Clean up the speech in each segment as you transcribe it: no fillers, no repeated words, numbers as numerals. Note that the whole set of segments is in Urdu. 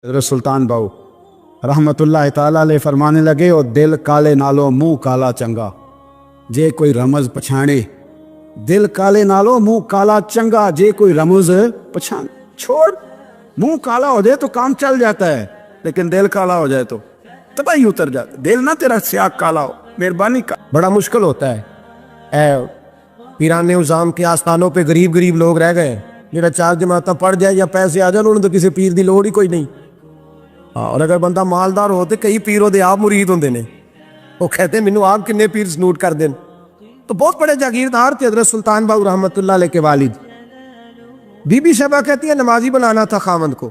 حضرت سلطان باؤ رحمت اللہ تعالیٰ علیہ فرمانے لگے او دل کالے نالو منہ کالا چنگا جے کوئی رمز پچھانے دل کالے نالو منہ کالا چنگا جے کوئی رمز پچھانے چھوڑ منہ کالا ہو جائے تو کام چل جاتا ہے لیکن دل کالا ہو جائے تو تباہی اتر جاتا ہے۔ دل نہ تیرا سیاق کالا ہو، مہربانی کا بڑا مشکل ہوتا ہے۔ پیران نظام کے آستانوں پہ غریب لوگ رہ گئے، میرا 4 جماعتیں پڑھ جائے یا پیسے آ جائیں انہوں نے تو کسی پیر دی لوڑ ہی کوئی نہیں۔ اور اگر بندہ مالدار ہوتے کئی پیروں دے آپ مرید ہوندے نے، وہ کہتے ہیں مینوں آپ کنے پیر سنوٹ کر دیں۔ تو بہت بڑے جاگیردار تھے حضرت سلطان باؤ رحمت اللہ علیہ کے والد۔ بی بی صاحبہ کہتی ہے نمازی بنانا تھا خاوند کو۔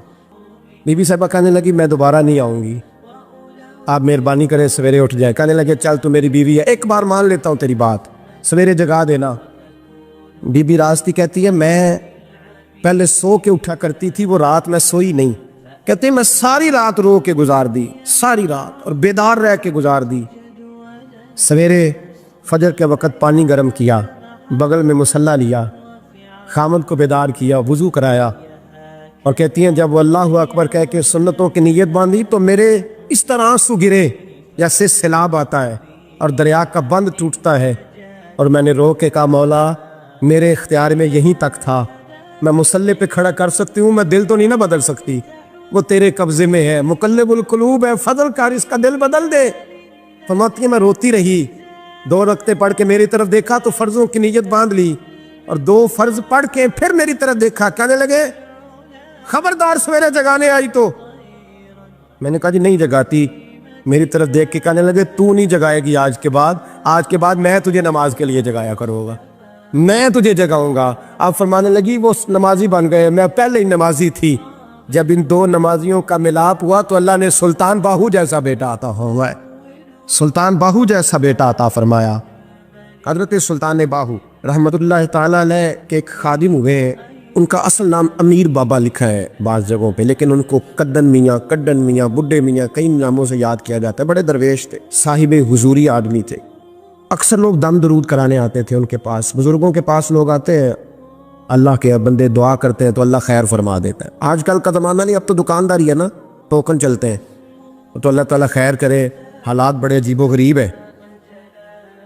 بی بی صاحبہ کہنے لگی میں دوبارہ نہیں آؤں گی، آپ مہربانی کریں سویرے اٹھ جائے۔ کہنے لگے چل تو میری بیوی ہے، ایک بار مان لیتا ہوں تیری بات، سویرے جگا دینا۔ بی بی راستی کہتی ہے میں پہلے سو کے اٹھا کرتی تھی، وہ رات میں سوئی نہیں۔ کہتے ہیں میں ساری رات رو کے گزار دی، ساری رات، اور بیدار رہ کے گزار دی۔ سویرے فجر کے وقت پانی گرم کیا، بغل میں مصلی لیا، خامد کو بیدار کیا، وضو کرایا، اور کہتی ہیں جب وہ اللہ اکبر کہہ کے سنتوں کی نیت باندھی تو میرے اس طرح آنسو گرے جیسے سیلاب آتا ہے اور دریا کا بند ٹوٹتا ہے، اور میں نے رو کے کہا مولا میرے اختیار میں یہیں تک تھا، میں مصلی پہ کھڑا کر سکتی ہوں، میں دل تو نہیں نہ بدل سکتی، وہ تیرے قبضے میں ہے، مقلب القلوب ہے، فضل کر اس کا دل بدل دے۔ فرماتی ہے میں روتی رہی، 2 رکعتیں پڑھ کے میری طرف دیکھا تو فرضوں کی نیت باندھ لی، اور 2 فرض پڑھ کے پھر میری طرف دیکھا، کہنے لگے خبردار سویرے جگانے آئی تو۔ میں نے کہا جی نہیں جگاتی۔ میری طرف دیکھ کے کہنے لگے تو نہیں جگائے گی آج کے بعد میں تجھے نماز کے لیے جگایا کروں گا، میں تجھے جگاؤں گا۔ آپ فرمانے لگی وہ نمازی بن گئے، میں پہلے ہی نمازی تھی۔ جب ان 2 نمازیوں کا ملاپ ہوا تو اللہ نے سلطان باہو جیسا بیٹا عطا ہوا ہے، سلطان باہو جیسا بیٹا عطا فرمایا۔ حضرت سلطان باہو رحمت اللہ تعالیٰ علیہ کے ایک خادم ہوئے ہیں، ان کا اصل نام امیر بابا لکھا ہے بعض جگہوں پہ، لیکن ان کو کڈن میاں، بڈھے میاں کئی ناموں سے یاد کیا جاتا ہے۔ بڑے درویش تھے، صاحب حضوری آدمی تھے۔ اکثر لوگ دم درود کرانے آتے تھے ان کے پاس، بزرگوں کے پاس لوگ آتے ہیں، اللہ کے بندے دعا کرتے ہیں تو اللہ خیر فرما دیتا ہے۔ آج کل کا زمانہ نہیں، اب تو دکانداری ہے نا، ٹوکن چلتے ہیں، تو اللہ تعالیٰ خیر کرے، حالات بڑے عجیب و غریب ہے۔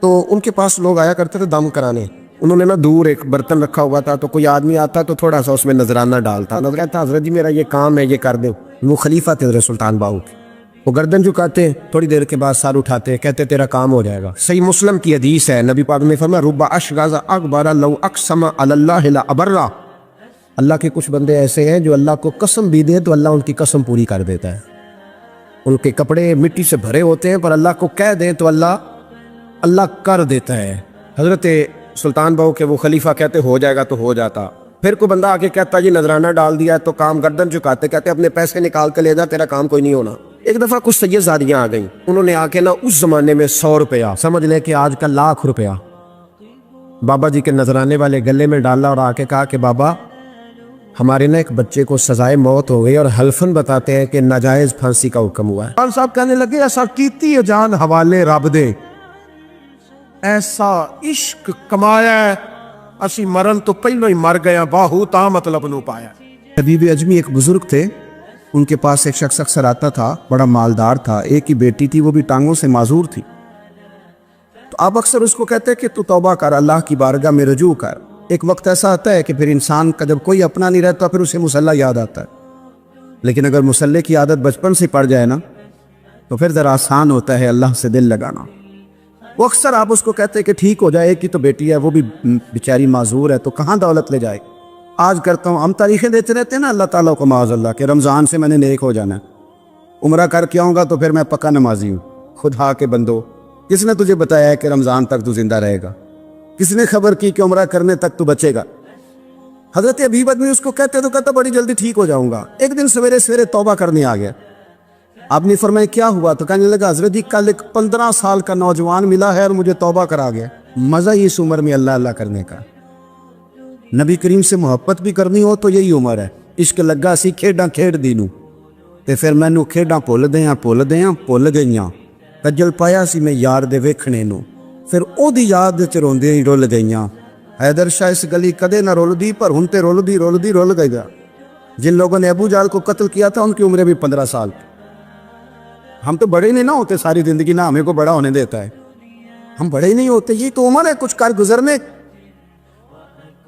تو ان کے پاس لوگ آیا کرتے تھے دم کرانے۔ انہوں نے نا دور ایک برتن رکھا ہوا تھا، تو کوئی آدمی آتا تو تھوڑا سا اس میں نذرانہ ڈالتا، کہتا حضرت جی میرا یہ کام ہے، یہ کر دیں۔ وہ خلیفہ تھے حضرت سلطان باہو کے، وہ گردن جھکاتے، تھوڑی دیر کے بعد سر اٹھاتے، کہتے تیرا کام ہو جائے گا۔ صحیح مسلم کی حدیث ہے، نبی پاک نے فرمایا رب اشغاز اکبر لو اقسم علی اللہ لابرہ۔ اللہ کے کچھ بندے ایسے ہیں جو اللہ کو قسم بھی دے تو اللہ ان کی قسم پوری کر دیتا ہے۔ ان کے کپڑے مٹی سے بھرے ہوتے ہیں پر اللہ کو کہہ دیں تو اللہ کر دیتا ہے۔ حضرت سلطان باہو کے وہ خلیفہ کہتے ہو جائے گا تو ہو جاتا۔ پھر کوئی بندہ آ کے کہتا جی نذرانہ ڈال دیا تو کام، گردن جھکاتے کہتے اپنے پیسے نکال کے لے جا، تیرا کام کوئی نہیں ہونا۔ ایک دفعہ کچھ سید زادیاں آ گئیں، انہوں نے آ کے نا اس زمانے میں 100 روپیہ، سمجھ لے کہ آج کا 1,00,000 روپیہ بابا جی کے نذرانے والے گلے میں ڈالا، اور آ کے کہا کہ بابا ہمارے نا ایک بچے کو سزائے موت ہو گئی، اور حلفن بتاتے ہیں کہ ناجائز پھانسی کا حکم ہوا ہے۔ خان صاحب کہنے لگے ایسا کیتی جان حوالے رب دے، ایسا عشق کمایا ہے، اسی مرن تو پہلو ہی مر گیا، باہو تا مطلب نو پایا۔ حبیب اجمی ایک بزرگ تھے، ان کے پاس ایک شخص اکثر آتا تھا، بڑا مالدار تھا، ایک ہی بیٹی تھی، وہ بھی ٹانگوں سے معذور تھی۔ تو آپ اکثر اس کو کہتے کہ تو توبہ کر، اللہ کی بارگاہ میں رجوع کر۔ ایک وقت ایسا آتا ہے کہ پھر انسان کا جب کوئی اپنا نہیں رہتا پھر اسے مصلی یاد آتا ہے، لیکن اگر مصلی کی عادت بچپن سے پڑ جائے نا تو پھر ذرا آسان ہوتا ہے اللہ سے دل لگانا۔ وہ اکثر آپ اس کو کہتے کہ ٹھیک ہو جائے، ایک ہی تو بیٹی ہے، وہ بھی بیچاری معذور ہے، تو کہاں دولت لے جائے۔ آج کرتا ہوں، ہم تاریخیں دیتے رہتے ہیں نا اللہ تعالیٰ کو معاذ اللہ کہ رمضان سے میں نے نیک ہو جانا ہے، عمرہ کر کے آؤں گا تو پھر میں پکا نمازی ہوں۔ خدا کے بندو، کس نے تجھے بتایا ہے کہ رمضان تک تو زندہ رہے گا؟ کس نے خبر کی کہ عمرہ کرنے تک تو بچے گا؟ حضرت حبیب ادمی اس کو کہتے تو کہتا بڑی جلدی ٹھیک ہو جاؤں گا۔ ایک دن سویرے توبہ کرنے آ گیا، آپ نے فرمایا کیا ہوا؟ تو کہنے لگا حضرت جی کل ایک 15 سال کا نوجوان ملا ہے اور مجھے توبہ کرا گیا۔ مزہ ہی اس عمر میں اللہ کرنے کا، نبی کریم سے محبت بھی کرنی ہو تو یہی عمر ہے۔ عشق لگا سی کھیڈاں کھیڈ دی نوں، تے پھر مینوں کھیڈاں بھُل گئیاں، کجل پایا سی میں یار دے ویکھنے نوں، پھر او دی یاد وچ روندیاں ہی رُل گئیاں۔ حیدر شاہ اس گلی کدے نہ رُلدی پر ہن تے رُل گئی گا۔ جن لوگوں نے ابو جہل کو قتل کیا تھا ان کی عمریں بھی 15 سال. ہم تو بڑے ہی نہیں نہ ہوتے ساری زندگی، نہ ہمیں کو بڑا ہونے دیتا ہے. ہم بڑے ہی نہیں ہوتے، یہ تو عمر ہے کچھ کر گزرنے.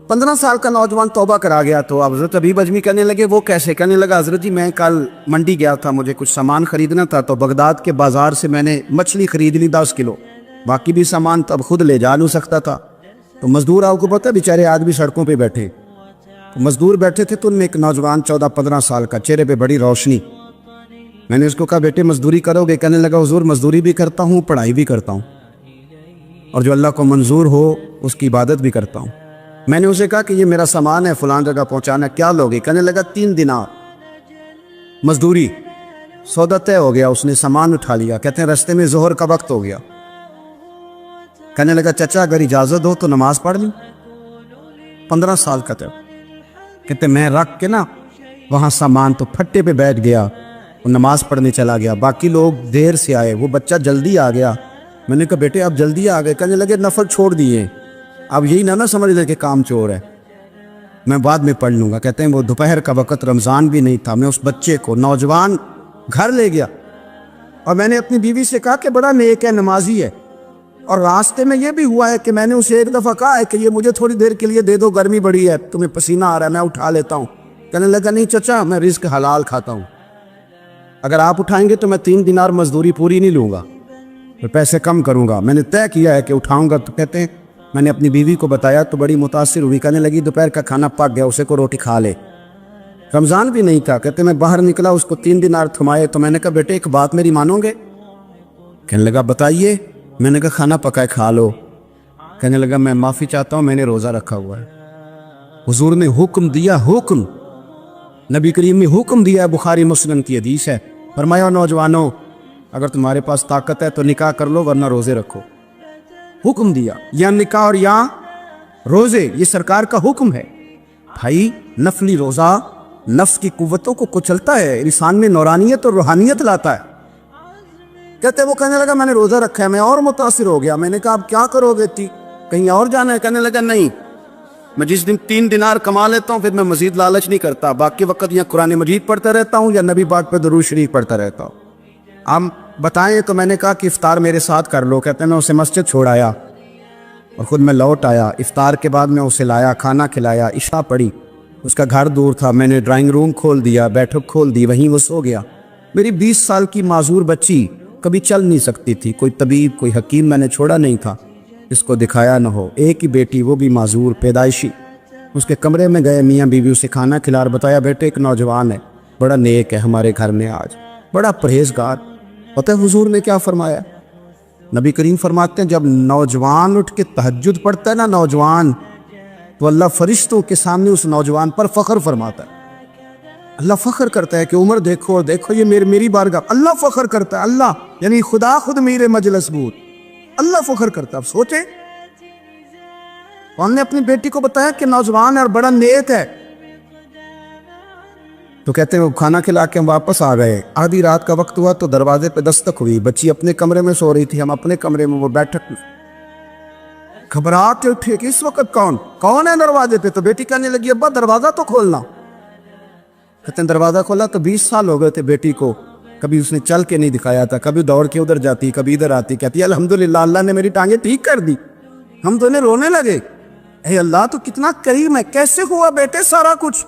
15 سال کا نوجوان توبہ کرا گیا. تو حضرت ابیب اجمی کہنے لگے وہ کیسے؟ کہنے لگا حضرت جی میں کل منڈی گیا تھا، مجھے کچھ سامان خریدنا تھا، تو بغداد کے بازار سے میں نے مچھلی خرید لی 10 کلو، باقی بھی سامان تب خود لے جا نہیں سکتا تھا. تو مزدور آپ کو پتہ ہے بیچارے آج بھی سڑکوں پہ بیٹھے. تو مزدور بیٹھے تھے تو ان میں ایک نوجوان 14-15 سال کا، چہرے پہ بڑی روشنی. میں نے اس کو کہا بیٹے مزدوری کرو گے؟ کہنے لگا حضور مزدوری بھی کرتا ہوں، پڑھائی بھی کرتا ہوں، اور جو اللہ کو منظور ہو اس کی عبادت بھی کرتا ہوں. میں نے اسے کہا کہ یہ میرا سامان ہے فلان جگہ پہنچانا، کیا لوگے؟ کہنے لگا 3 دینار مزدوری. سودا طے ہو گیا، اس نے سامان اٹھا لیا. کہتے ہیں رستے میں ظہر کا وقت ہو گیا. کہنے لگا چچا اگر اجازت ہو تو نماز پڑھ لوں. 15 سال کا تھا. کہتے میں رکھ کے نا وہاں سامان تو پھٹے پہ بیٹھ گیا، وہ نماز پڑھنے چلا گیا. باقی لوگ دیر سے آئے، وہ بچہ جلدی آ گیا. میں نے کہا بیٹے آپ جلدی آ گئے؟ کہنے لگے نفل چھوڑ دیے. اب یہی نہ سمجھ لے کہ کام چور ہے، میں بعد میں پڑھ لوں گا. کہتے ہیں وہ دوپہر کا وقت، رمضان بھی نہیں تھا. میں اس بچے کو نوجوان گھر لے گیا اور میں نے اپنی بیوی سے کہا کہ بڑا نیک ہے، نمازی ہے. اور راستے میں یہ بھی ہوا ہے کہ میں نے اسے ایک دفعہ کہا ہے کہ یہ مجھے تھوڑی دیر کے لیے دے دو، گرمی بڑی ہے، تمہیں پسینہ آ رہا ہے، میں اٹھا لیتا ہوں. کہنے لگا نہیں چچا میں رزق حلال کھاتا ہوں، اگر آپ اٹھائیں گے تو میں 3 دینار مزدوری پوری نہیں لوں گا، میں پیسے کم کروں گا. میں نے طے کیا ہے کہ اٹھاؤں گا. تو کہتے ہیں میں نے اپنی بیوی کو بتایا تو بڑی متاثر ہوئی. کہنے لگی دوپہر کا کھانا پک گیا، اسے کو روٹی کھا لے. رمضان بھی نہیں تھا. کہتے میں باہر نکلا، اس کو 3 دینار تھمائے. تو میں نے کہا بیٹے ایک بات میری مانو گے؟ کہنے لگا بتائیے. میں نے کہا کھانا پکائے کھا لو. کہنے لگا میں معافی چاہتا ہوں، میں نے روزہ رکھا ہوا ہے. حضور نے حکم دیا، حکم نبی کریم نے حکم دیا ہے، بخاری مسلم کی حدیث ہے. فرمایا نوجوانوں اگر تمہارے پاس طاقت ہے تو نکاح کر لو ورنہ روزے رکھو. حکم دیا، یا نکاح اور یا روزے، یہ سرکار کا حکم ہے. بھائی نفلی روزہ نفس کی قوتوں کو کچلتا ہے، انسان میں نورانیت اور روحانیت لاتا ہے. کہتے وہ کہنے لگا میں نے روزہ رکھا ہے. میں اور متاثر ہو گیا. میں نے کہا اب کیا کرو گے؟ کہیں اور جانا ہے؟ کہنے لگا نہیں، میں جس دن 3 دینار کما لیتا ہوں پھر میں مزید لالچ نہیں کرتا، باقی وقت یا قرآن مجید پڑھتا رہتا ہوں یا نبی پاک پہ درود شریف پڑھتا رہتا ہوں. ہم بتائیں تو میں نے کہا کہ افطار میرے ساتھ کر لو. کہتے ہیں میں اسے مسجد چھوڑ آیا اور خود میں لوٹ آیا. افطار کے بعد میں اسے لایا، کھانا کھلایا، عشاء پڑھی. اس کا گھر دور تھا، میں نے ڈرائنگ روم کھول دیا، بیٹھک کھول دی، وہیں وہ سو گیا. میری 20 سال کی معذور بچی کبھی چل نہیں سکتی تھی، کوئی طبیب کوئی حکیم میں نے چھوڑا نہیں تھا اس کو دکھایا نہ ہو. ایک ہی بیٹی، وہ بھی معذور پیدائشی. اس کے کمرے میں گئے، میاں بیوی اسے کھانا کھلا اور بتایا بیٹے ایک نوجوان ہے، بڑا نیک ہے، ہمارے گھر میں آج بڑا پرہیزگار. پتہ ہے حضور نے کیا فرمایا؟ نبی کریم فرماتے ہیں جب نوجوان اٹھ کے تہجد پڑھتا ہے نا نوجوان، تو اللہ فرشتوں کے سامنے اس نوجوان پر فخر فرماتا ہے. اللہ فخر کرتا ہے کہ عمر دیکھو اور دیکھو یہ میری بارگاہ. اللہ فخر کرتا ہے، اللہ یعنی خدا خود میرے مجلس بود، اللہ فخر کرتا ہے. اب سوچیں انہوں نے اپنی بیٹی کو بتایا کہ نوجوان ہے اور بڑا نیک ہے. تو کہتے ہیں وہ کھانا کھلا کے ہم واپس آ گئے. آدھی رات کا وقت ہوا تو دروازے پہ دستک ہوئی. بچی اپنے کمرے میں سو رہی تھی، ہم اپنے کمرے میں، وہ بیٹھک میں. گھبراہٹ اٹھے کہ اس وقت کون ہے دروازے پہ؟ تو بیٹی کہنے لگی ابا دروازہ تو کھولنا. کہتے ہیں دروازہ کھولا تو 20 سال ہو گئے تھے بیٹی کو، کبھی اس نے چل کے نہیں دکھایا تھا، کبھی دوڑ کے ادھر جاتی کبھی ادھر آتی. کہتی ہے الحمدللہ اللہ نے میری ٹانگیں ٹھیک کر دی. ہم تو انہیں رونے لگے، اے اللہ تو کتنا کریم ہے، کیسے ہوا بیٹے سارا کچھ؟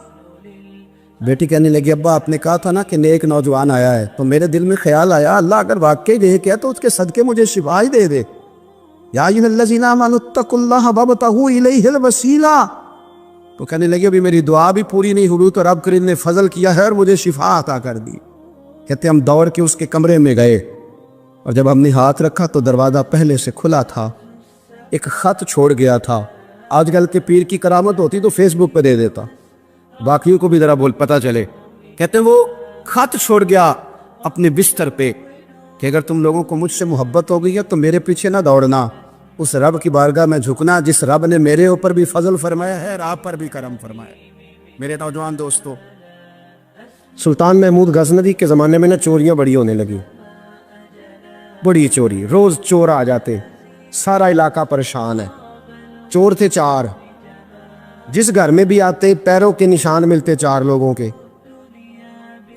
بیٹی کہنے لگی ابا آپ نے کہا تھا نا کہ نیک نوجوان آیا ہے، تو میرے دل میں خیال آیا اللہ اگر واقعی نیک ہے تو اس کے صدقے مجھے شفا ہی دے دے. یا ایھا الذین آمنوا اتقوا اللہ وابتغوا الیہ الوسیلہ. تو کہنے لگی ابھی میری دعا بھی پوری نہیں ہوئی تو رب کریم نے فضل کیا ہے اور مجھے شفا عطا کر دی. کہتے ہم دوڑ کے اس کے کمرے میں گئے اور جب ہم نے ہاتھ رکھا تو دروازہ پہلے سے کھلا تھا. ایک خط چھوڑ گیا تھا. آج کل کے پیر کی کرامت ہوتی تو فیس بک پہ دے دیتا، باقیوں کو بھی ذرا پتہ چلے. کہتے ہیں وہ خط چھوڑ گیا اپنے بستر پہ کہ اگر تم لوگوں کو مجھ سے محبت ہو گئی ہے تو میرے پیچھے نہ دوڑنا، اس رب کی بارگاہ میں جھکنا جس رب نے میرے اوپر بھی فضل فرمایا ہے اور آپ پر بھی کرم فرمایا. میرے نوجوان دوستو، سلطان محمود غزنوی کے زمانے میں نا چوریاں بڑی ہونے لگی، بڑی چوری، روز چور آ جاتے، سارا علاقہ پریشان ہے. چور تھے 4، جس گھر میں بھی آتے پیروں کے نشان ملتے 4 لوگوں کے.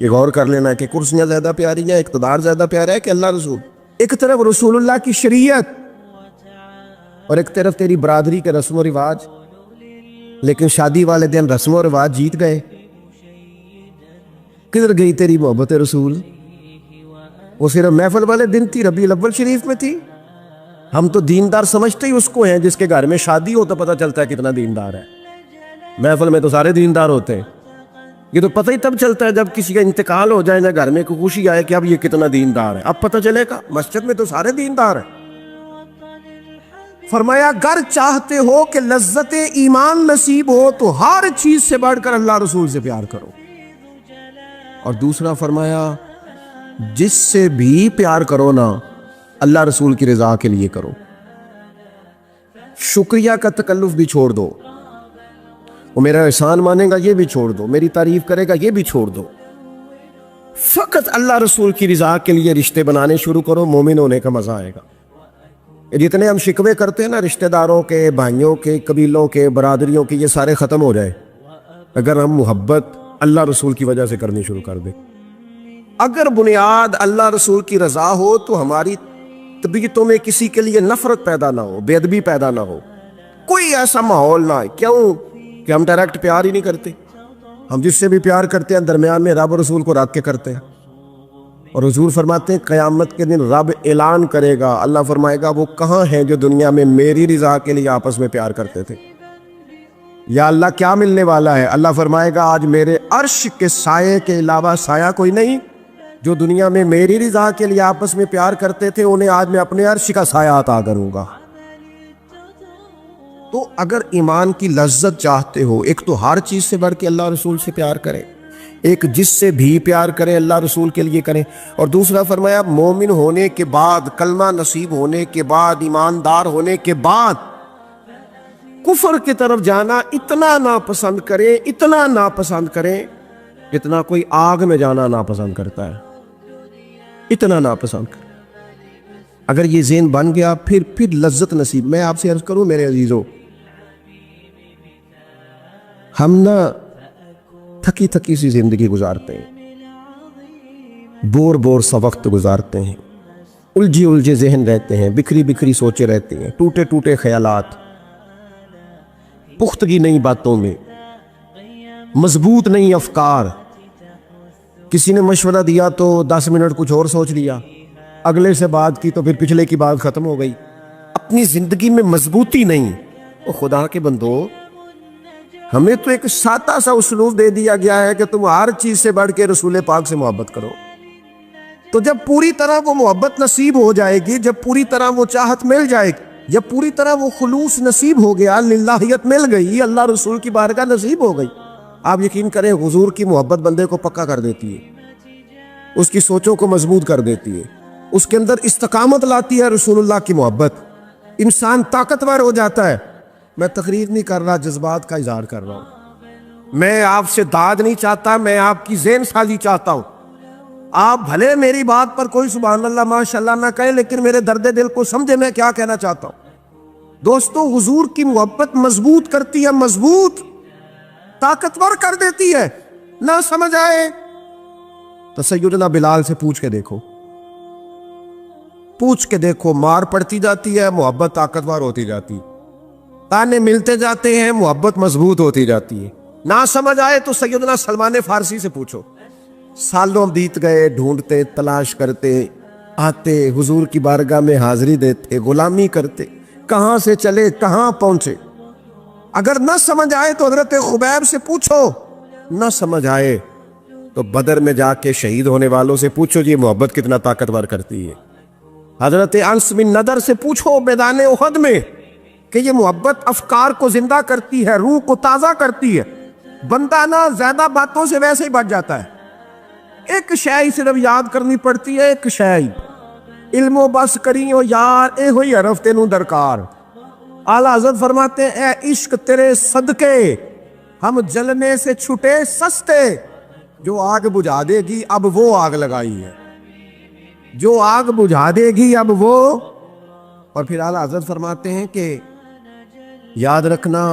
یہ غور کر لینا ہے کہ کرسیاں زیادہ پیاری ہیں، اقتدار زیادہ پیارا ہے کہ اللہ رسول؟ ایک طرف رسول اللہ کی شریعت اور ایک طرف تیری برادری کے رسم و رواج، لیکن شادی والے دن رسم و رواج جیت گئے۔ کدھر گئی تیری محبت رسول؟ وہ صرف محفل والے دن تھی، ربیع الاول شریف میں تھی۔ ہم تو دیندار سمجھتے ہی اس کو ہیں جس کے گھر میں شادی ہو تو پتہ چلتا ہے کتنا دیندار ہے۔ محفل میں تو سارے دیندار ہوتے ہیں، یہ تو پتہ ہی تب چلتا ہے جب کسی کا انتقال ہو جائے، نہ گھر میں کوئی خوشی آئے کہ اب یہ کتنا دیندار ہے، اب پتہ چلے گا۔ مسجد میں تو سارے دیندار ہیں۔ فرمایا گر چاہتے ہو کہ لذت ایمان نصیب ہو تو ہر چیز سے بڑھ کر اللہ رسول سے پیار کرو۔ اور دوسرا فرمایا جس سے بھی پیار کرو نا اللہ رسول کی رضا کے لیے کرو۔ شکریہ کا تکلف بھی چھوڑ دو، وہ میرا احسان مانے گا یہ بھی چھوڑ دو، میری تعریف کرے گا یہ بھی چھوڑ دو، فقط اللہ رسول کی رضا کے لیے رشتے بنانے شروع کرو، مومن ہونے کا مزہ آئے گا۔ جتنے ہم شکوے کرتے ہیں نا رشتہ داروں کے، بھائیوں کے، قبیلوں کے، برادریوں کے، یہ سارے ختم ہو جائے اگر ہم محبت اللہ رسول کی وجہ سے کرنی شروع کر دیں۔ اگر بنیاد اللہ رسول کی رضا ہو تو ہماری طبیعتوں میں کسی کے لیے نفرت پیدا نہ ہو، بے ادبی پیدا نہ ہو، کوئی ایسا ماحول نہ آئے۔ کیوں کہ ہم ڈائریکٹ پیار ہی نہیں کرتے، ہم جس سے بھی پیار کرتے ہیں درمیان میں رب رسول کو رکھ کے کرتے ہیں۔ اور حضور فرماتے ہیں قیامت کے دن رب اعلان کرے گا، اللہ فرمائے گا وہ کہاں ہیں جو دنیا میں میری رضا کے لیے آپس میں پیار کرتے تھے؟ یا اللہ کیا ملنے والا ہے؟ اللہ فرمائے گا آج میرے عرش کے سائے کے علاوہ سایہ کوئی نہیں۔ جو دنیا میں میری رضا کے لیے آپس میں پیار کرتے تھے انہیں آج میں اپنے عرش کا سایہ عطا کروں گا۔ تو اگر ایمان کی لذت چاہتے ہو، ایک تو ہر چیز سے بڑھ کے اللہ رسول سے پیار کریں، ایک جس سے بھی پیار کریں اللہ رسول کے لیے کریں، اور دوسرا فرمایا مومن ہونے کے بعد، کلمہ نصیب ہونے کے بعد، ایماندار ہونے کے بعد کفر کی طرف جانا اتنا ناپسند کریں، اتنا ناپسند کریں جتنا کوئی آگ میں جانا ناپسند کرتا ہے، اتنا ناپسند کریں۔ اگر یہ ذہن بن گیا پھر لذت نصیب۔ میں آپ سے عرض کروں میرے عزیزوں، ہم نا تھکی تھکی سی زندگی گزارتے ہیں، بور سا وقت گزارتے ہیں، الجھے ذہن رہتے ہیں، بکھری سوچے رہتے ہیں، ٹوٹے خیالات، پختگی نہیں باتوں میں، مضبوط نہیں افکار۔ کسی نے مشورہ دیا تو 10 منٹ کچھ اور سوچ لیا، اگلے سے بات کی تو پھر پچھلے کی بات ختم ہو گئی، اپنی زندگی میں مضبوطی نہیں۔ او خدا کے بندو، ہمیں تو ایک سادہ سا اسلوب دے دیا گیا ہے کہ تم ہر چیز سے بڑھ کے رسول پاک سے محبت کرو۔ تو جب پوری طرح وہ محبت نصیب ہو جائے گی، جب پوری طرح وہ چاہت مل جائے گی، جب پوری طرح وہ خلوص نصیب ہو گیا، للہیت مل گئی، اللہ رسول کی بارگاہ نصیب ہو گئی، آپ یقین کریں حضور کی محبت بندے کو پکا کر دیتی ہے، اس کی سوچوں کو مضبوط کر دیتی ہے، اس کے اندر استقامت لاتی ہے رسول اللہ کی محبت، انسان طاقتور ہو جاتا ہے۔ میں تقریر نہیں کر رہا، جذبات کا اظہار کر رہا ہوں۔ میں آپ سے داد نہیں چاہتا، میں آپ کی ذہن سازی چاہتا ہوں۔ آپ بھلے میری بات پر کوئی سبحان اللہ ماشاءاللہ نہ کہیں، لیکن میرے درد دل کو سمجھے میں کیا کہنا چاہتا ہوں۔ دوستو، حضور کی محبت مضبوط کرتی ہے، مضبوط طاقتور کر دیتی ہے۔ نہ سمجھ آئے تو سیدنا بلال سے پوچھ کے دیکھو، مار پڑتی جاتی ہے، محبت طاقتور ہوتی جاتی ہے، تانے ملتے جاتے ہیں، محبت مضبوط ہوتی جاتی ہے۔ نہ سمجھ آئے تو سیدنا سلمان فارسی سے پوچھو، سالوں بیت گئے، ڈھونڈتے، تلاش کرتے، آتے حضور کی بارگاہ میں حاضری دیتے، غلامی کرتے، کہاں سے چلے کہاں پہنچے۔ اگر نہ سمجھ آئے تو حضرت خبیب سے پوچھو، نہ سمجھ آئے تو بدر میں جا کے شہید ہونے والوں سے پوچھو جی محبت کتنا طاقتور کرتی ہے۔ حضرت انس بن نضر سے پوچھو میدان احد میں کہ یہ محبت افکار کو زندہ کرتی ہے، روح کو تازہ کرتی ہے۔ بندہ نہ زیادہ باتوں سے ویسے ہی بچ جاتا ہے، ایک شے صرف یاد کرنی پڑتی ہے، ایک شے، علم و بس کری ہو یار، اے ہوئی حرف تینوں درکار۔ اعلیٰ حضرت فرماتے ہیں اے عشق تیرے صدقے ہم جلنے سے چھٹے سستے، جو آگ بجھا دے گی اب وہ آگ لگائی ہے، جو آگ بجھا دے گی اب وہ۔ اور پھر اعلیٰ حضرت فرماتے ہیں کہ یاد رکھنا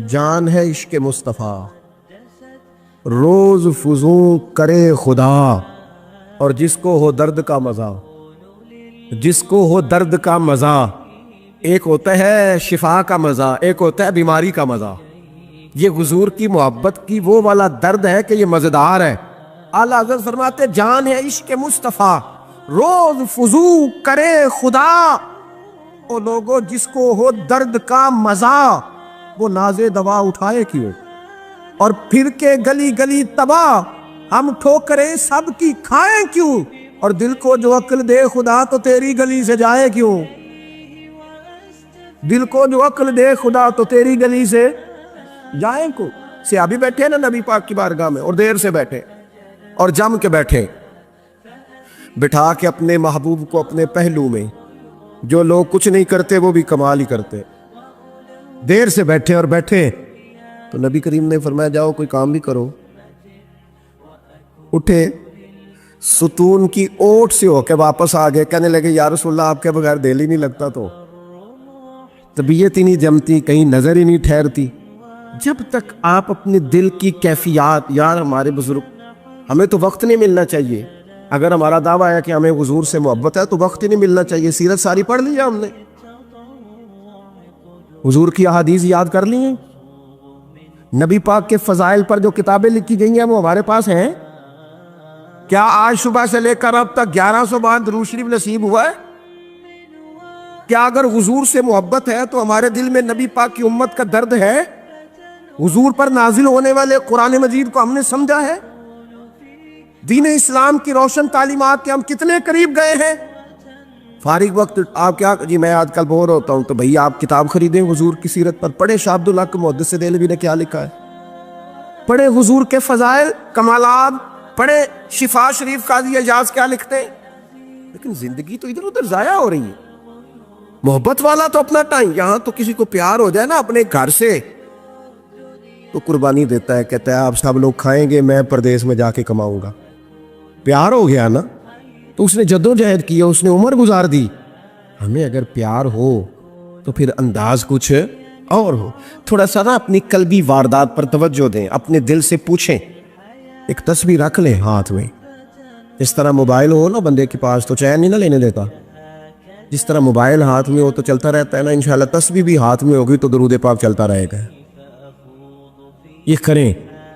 جان ہے عشق مصطفیٰ، روز فضو کرے خدا، اور جس کو ہو درد کا مزہ، جس کو ہو درد کا مزہ، ایک ہوتا ہے شفا کا مزہ، ایک ہوتا ہے بیماری کا مزہ۔ یہ حضور کی محبت کی وہ والا درد ہے کہ یہ مزیدار ہے۔ اعلیٰ حضرت فرماتے جان ہے عشق مصطفیٰ، روز فضو کرے خدا، او لوگوں جس کو ہو درد کا مزہ، وہ ناز دوا اٹھائے کیوں، اور پھر کے گلی گلی تباہ، ہم ٹھوکریں سب کی کھائیں کیوں، اور دل کو جو عقل دے خدا تو تیری گلی سے جائے کیوں، دل کو جو عقل دے خدا تو تیری گلی سے جائیں کو۔ صحابی بیٹھے نا نبی پاک کی بارگاہ میں، اور دیر سے بیٹھے اور جم کے بیٹھے، بٹھا کے اپنے محبوب کو اپنے پہلو میں۔ جو لوگ کچھ نہیں کرتے وہ بھی کمال ہی کرتے۔ دیر سے بیٹھے اور بیٹھے تو نبی کریم نے فرمایا جاؤ کوئی کام بھی کرو۔ اٹھے، ستون کی اوٹ سے ہو کے واپس آ گئے، کہنے لگے یا رسول اللہ آپ کے بغیر دل ہی نہیں لگتا، تو طبیعت ہی نہیں جمتی، کہیں نظر ہی نہیں ٹھہرتی۔ جب تک آپ اپنے دل کی کیفیات، یار ہمارے بزرگ، ہمیں تو وقت نہیں ملنا چاہیے، اگر ہمارا دعویٰ ہے کہ ہمیں حضور سے محبت ہے تو وقت ہی نہیں ملنا چاہیے۔ سیرت ساری پڑھ لی ہے ہم نے، حضور کی احادیث یاد کر لی ہیں، نبی پاک کے فضائل پر جو کتابیں لکھی گئی ہیں وہ ہمارے پاس ہیں۔ کیا آج صبح سے لے کر اب تک 1100 بار درود شریف نصیب ہوا ہے؟ کیا اگر حضور سے محبت ہے تو ہمارے دل میں نبی پاک کی امت کا درد ہے؟ حضور پر نازل ہونے والے قرآن مجید کو ہم نے سمجھا ہے؟ دین اسلام کی روشن تعلیمات کے ہم کتنے قریب گئے ہیں؟ فارغ وقت آپ کیا جی میں آج کل بور ہوتا ہوں تو بھئی آپ کتاب خریدیں حضور کی سیرت پر، پڑھیں شاہ عبدالحق محدث دہلوی نے کیا لکھا ہے، پڑھیں حضور کے فضائل کمالات، پڑھیں شفا شریف قاضی اعجاز کیا لکھتے ہیں۔ لیکن زندگی تو ادھر ادھر ضائع ہو رہی ہے۔ محبت والا تو اپنا ٹائم، یہاں تو کسی کو پیار ہو جائے نا اپنے گھر سے تو قربانی دیتا ہے، کہتا ہے آپ سب لوگ کھائیں گے، میں پردیس میں جا کے کماؤں گا۔ پیار ہو گیا نا تو اس نے جدوجہد کی، اس نے عمر گزار دی۔ ہمیں اگر پیار ہو تو پھر انداز کچھ اور ہو، تھوڑا سا نا اپنی قلبی واردات پر توجہ دیں، اپنے دل سے پوچھیں، ایک تسبیح رکھ لیں ہاتھ میں۔ جس طرح موبائل ہو نا بندے کے پاس تو چین نہیں نہ لینے دیتا، جس طرح موبائل ہاتھ میں ہو تو چلتا رہتا ہے نا، انشاءاللہ تسبیح بھی ہاتھ میں ہوگی تو درود پاک چلتا رہے گا۔ یہ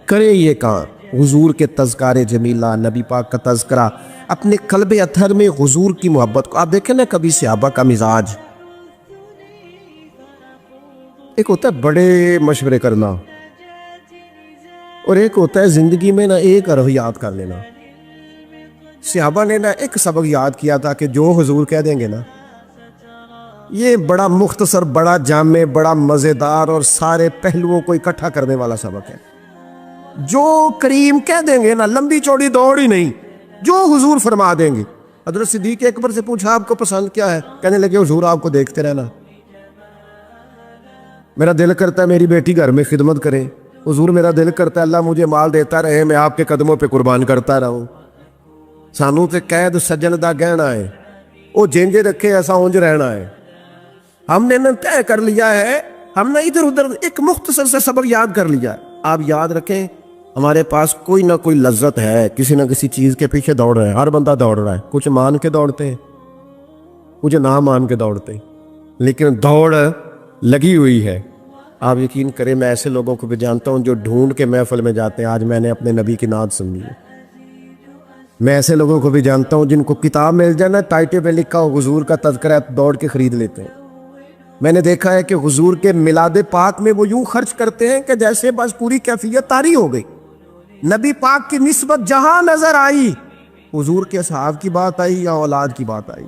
کریں یہ کام، حضور کے تذکار جمیلہ، نبی پاک کا تذکرہ، اپنے قلب اطہر میں حضور کی محبت کو۔ آپ دیکھیں نا کبھی صحابہ کا مزاج، ایک ہوتا ہے بڑے مشورے کرنا اور ایک ہوتا ہے زندگی میں نا ایک حرف یاد کر لینا۔ صحابہ نے نا ایک سبق یاد کیا تھا کہ جو حضور کہہ دیں گے نا، یہ بڑا مختصر، بڑا جامع، بڑا مزیدار اور سارے پہلوؤں کو اکٹھا کرنے والا سبق ہے۔ جو کریم کہہ دیں گے نا، لمبی چوڑی دوڑ ہی نہیں، جو حضور فرما دیں گے۔ حضرت صدیق اکبر سے پوچھا آپ کو پسند کیا ہے؟ کہنے لگے حضور آپ کو دیکھتے رہنا، میرا دل کرتا ہے میری بیٹی گھر میں خدمت کرے، حضور میرا دل کرتا ہے اللہ مجھے مال دیتا رہے، میں آپ کے قدموں پہ قربان کرتا رہوں۔ سانو تے قید سجن دا گہنا ہے، وہ جینجے رکھے ایسا اونج رہنا ہے۔ ہم نے نہ طے کر لیا ہے، ہم نے ادھر ادھر ایک مختصر سے سبق یاد کر لیا ہے۔ آپ یاد رکھیں ہمارے پاس کوئی نہ کوئی لذت ہے، کسی نہ کسی چیز کے پیچھے دوڑ رہے ہیں، ہر بندہ دوڑ رہا ہے، کچھ مان کے دوڑتے ہیں، کچھ نہ مان کے دوڑتے ہیں، لیکن دوڑ لگی ہوئی ہے۔ آپ یقین کریں میں ایسے لوگوں کو بھی جانتا ہوں جو ڈھونڈ کے محفل میں جاتے ہیں، آج میں نے اپنے نبی کی نعت سنی ہے۔ میں ایسے لوگوں کو بھی جانتا ہوں جن کو کتاب مل جائے نا، ٹائٹل پہ لکھا ہو حضور کا تذکرہ، دوڑ کے خرید لیتے ہیں۔ میں نے دیکھا ہے کہ حضور کے میلاد پاک میں وہ یوں خرچ کرتے ہیں کہ جیسے بس پوری کیفیت طاری ہو گئی۔ نبی پاک کی نسبت جہاں نظر آئی، حضور کے صحاب کی بات آئی یا اولاد کی بات آئی،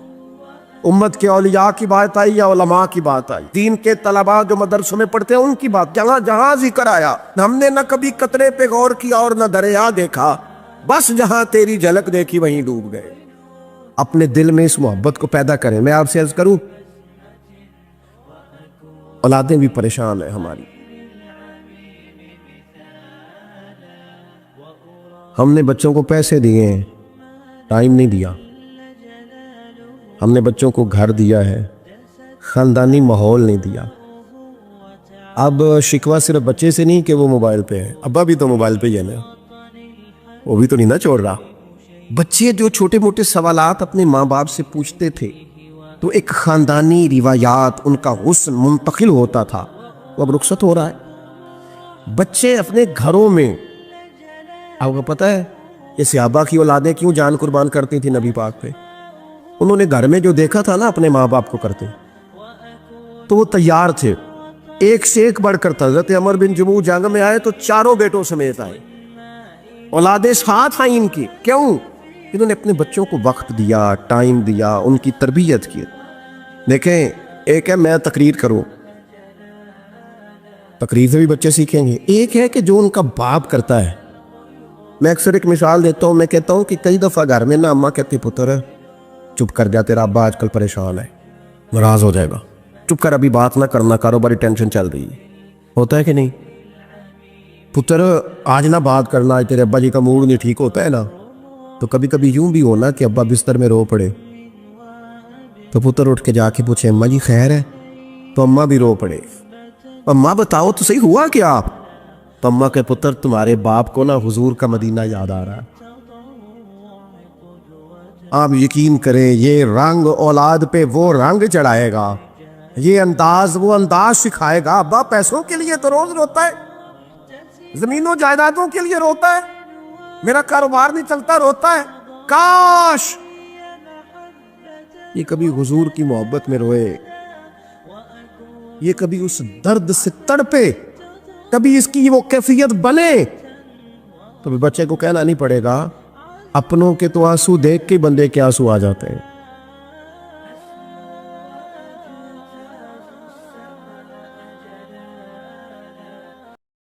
امت کے اولیاء کی بات آئی یا علماء کی بات آئی، دین کے طلباء جو مدرسوں میں پڑھتے ہیں ان کی بات، جہاں جہاں ذکر آیا ہم نے نہ کبھی قطرے پہ غور کیا اور نہ دریا دیکھا، بس جہاں تیری جھلک دیکھی وہیں ڈوب گئے۔ اپنے دل میں اس محبت کو پیدا کریں۔ میں آپ سے عرض کروں، اولادیں بھی پریشان ہیں ہماری، ہم نے بچوں کو پیسے دیے ہیں، ٹائم نہیں دیا، ہم نے بچوں کو گھر دیا ہے، خاندانی ماحول نہیں دیا۔ اب شکوہ صرف بچے سے نہیں کہ وہ موبائل پہ ہے، ابا بھی تو موبائل پہ ہی ہے نا، وہ بھی تو نہیں نا چھوڑ رہا. بچے جو چھوٹے موٹے سوالات اپنے ماں باپ سے پوچھتے تھے تو ایک خاندانی روایات ان کا حسن منتقل ہوتا تھا، وہ اب رخصت ہو رہا ہے. بچے اپنے گھروں میں، آپ کو پتہ ہے یہ صحابہ کی اولادیں کیوں جان قربان کرتی تھی نبی پاک پہ؟ انہوں نے گھر میں جو دیکھا تھا نا اپنے ماں باپ کو کرتے تو وہ تیار تھے. ایک سے ایک بڑھ کر تھا. حضرت عمر بن جموح جنگ میں آئے تو چاروں بیٹوں سمیت آئے، اولادیں ساتھ آئیں ان کی. کیوں؟ انہوں نے اپنے بچوں کو وقت دیا، ٹائم دیا، ان کی تربیت کی. دیکھیں ایک ہے میں تقریر کروں، تقریر سے بھی بچے سیکھیں گے. ایک ہے کہ جو ان کا باپ کرتا ہے. میں اکثر ایک مثال دیتا ہوں، میں کہتا ہوں کہ کئی دفعہ گھر میں نا اماں کہتی پتر چپ کر جا، تیرا ابا آج کل پریشان ہے، ناراض ہو جائے گا، چپ کر، ابھی بات نہ کرنا، کاروباری ٹینشن چل رہی ہے. ہوتا ہے کہ نہیں؟ پتر آج نہ بات کرنا، آج تیرے ابا جی کا موڈ نہیں ٹھیک، ہوتا ہے نا. تو کبھی کبھی یوں بھی ہونا کہ ابا بستر میں رو پڑے تو پتر اٹھ کے جا کے پوچھے اماں جی خیر ہے، تو اماں بھی رو پڑے. اماں بتاؤ تو صحیح ہوا کیا؟ تو اماں کہ پتر تمہارے باپ کو نا حضور کا مدینہ یاد آ رہا ہے. آپ یقین کریں یہ رنگ اولاد پہ وہ رنگ چڑھائے گا، یہ انداز وہ انداز سکھائے گا. ابا پیسوں کے لیے تو روز روتا ہے، زمینوں جائیدادوں کے لیے روتا ہے، میرا کاروبار نہیں چلتا روتا ہے. کاش یہ کبھی حضور کی محبت میں روئے، یہ کبھی اس درد سے تڑپے، کبھی اس کی وہ کیفیت بنے. تو بچے کو کہنا نہیں پڑے گا. اپنوں کے تو آنسو دیکھ کے بندے کے آنسو آ جاتے ہیں.